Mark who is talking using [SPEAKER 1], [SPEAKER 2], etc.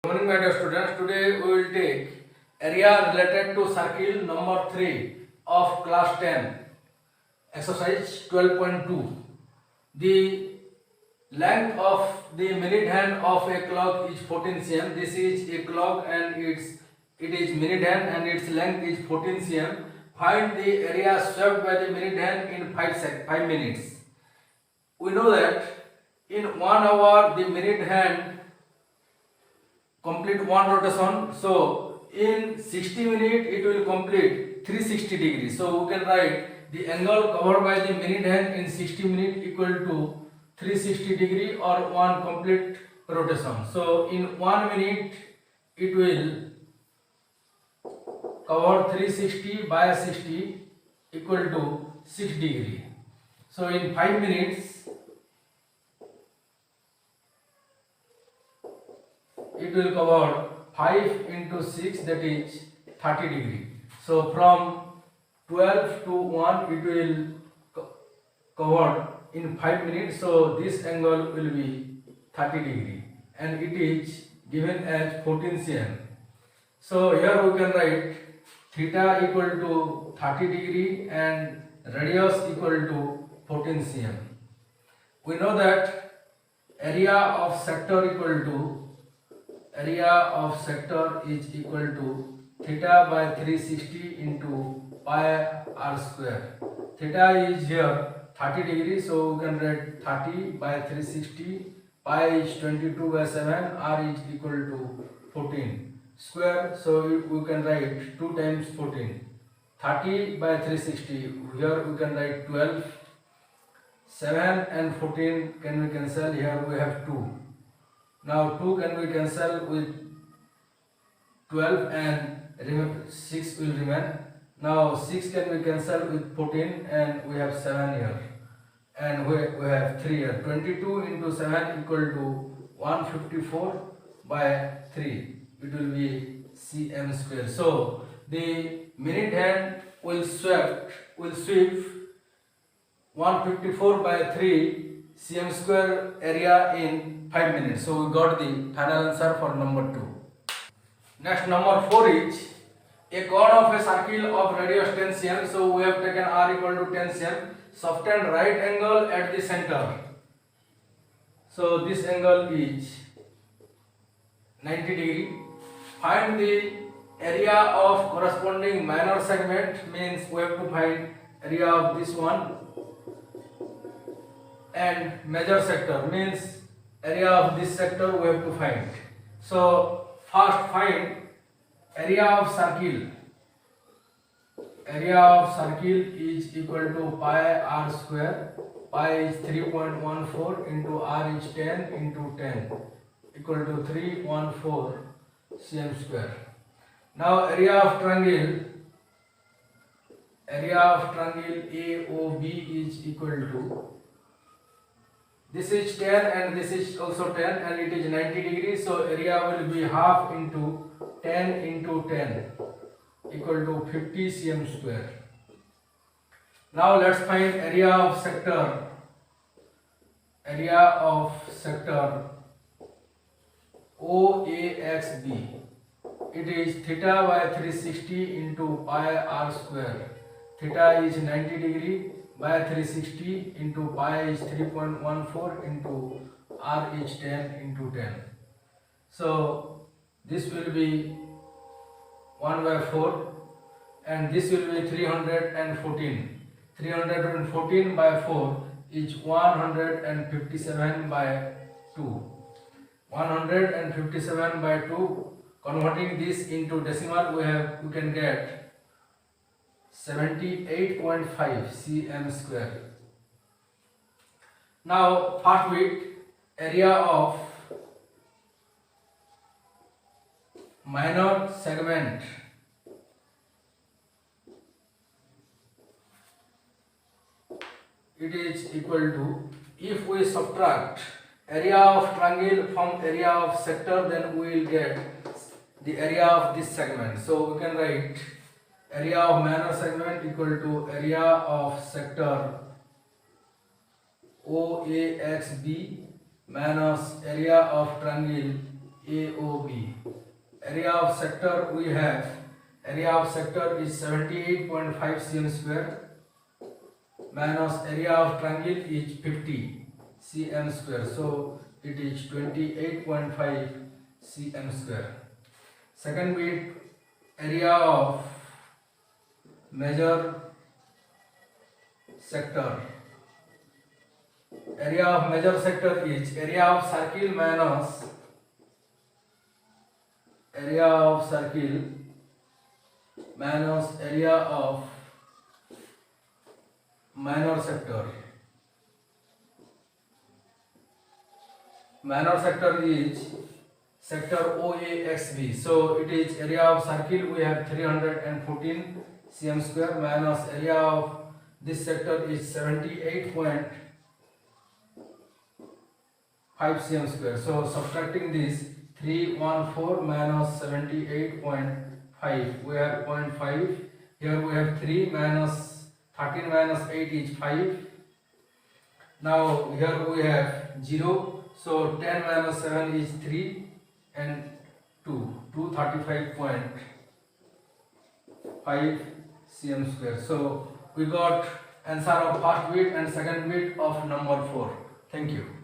[SPEAKER 1] Good morning, my dear students. Today we will take area related to circle number 3 of class 10, exercise 12.2. The length of the minute hand of a clock is 14 cm. This is a clock and it is minute hand and its length is 14 cm. Find the area swept by the minute hand in 5 minutes. We know that in 1 hour the minute hand complete one rotation. So in 60 minutes it will complete 360 degrees. So we can write the angle covered by the minute hand in 60 minutes equal to 360 degree or one complete rotation. So in 1 minute it will cover 360 by 60 equal to 6 degree. So in 5 minutes it will cover 5 into 6, that is 30 degree. So from 12 to 1 it will cover in 5 minutes. So this angle will be 30 degree and it is given as 14 cm. So here we can write theta equal to 30 degree and radius equal to 14 cm. We know that area of sector is equal to theta by 360 into pi r square. Theta is here 30 degree, so we can write 30 by 360, pi is 22 by 7, r is equal to 14 square, so we can write 2 times 14. 30 by 360, here we can write 12, 7 and 14 can we cancel, here we have 2. Now 2 can we cancel with 12 and 6 will remain. Now 6 can we cancel with 14 and we have 7 here. And we have 3 here. 22 into 7 equal to 154 by 3. It will be cm square. So the minute hand will sweep 154 by 3 cm square area in 5 minutes. So we got the final answer for number 2. Next, number 4 is a chord of a circle of radius 10 cm. So we have taken r equal to 10 cm. Subtend right angle at the center. So this angle is 90 degree. Find the area of corresponding minor segment, means we have to find area of this one, and major sector means area of this sector we have to find. So first find area of circle. Area of circle is equal to pi r square. Pi is 3.14 into r is 10 into 10 equal to 314 cm square. Now area of triangle AOB is equal to, this is 10 and this is also 10 and it is 90 degrees. So area will be half into 10 into 10 equal to 50 cm square. Now let's find area of sector. Area of sector OAXB. It is theta by 360 into pi r square. Theta is 90 degree by 360 into pi is 3.14 into r is 10 into 10. So this will be 1 by 4 and this will be 314. 314 by 4 is 157 by 2. 157 by 2, converting this into decimal we can get 78.5 cm square. Now first with area of minor segment. It is equal to, if we subtract area of triangle from area of sector, then we will get the area of this segment. So we can write area of minor segment equal to area of sector OAXB minus area of triangle AOB. Area of sector we have, area of sector is 78.5 cm square minus area of triangle is 50 cm square, so it is 28.5 cm square. Second bit, area of major sector. Area of major sector is area of circle minus area of circle minus area of minor sector. Minor sector is sector OAXB. So it is area of circle we have 314 cm square minus area of this sector is 78.5 cm square. So subtracting this 314 minus 78.5, we have 0.5. Here we have 3 minus 13 minus 8 is 5. Now here we have 0. So 10 minus 7 is 3 and 235.5 cm square. So we got answer of first bit and second bit of number 4. Thank you.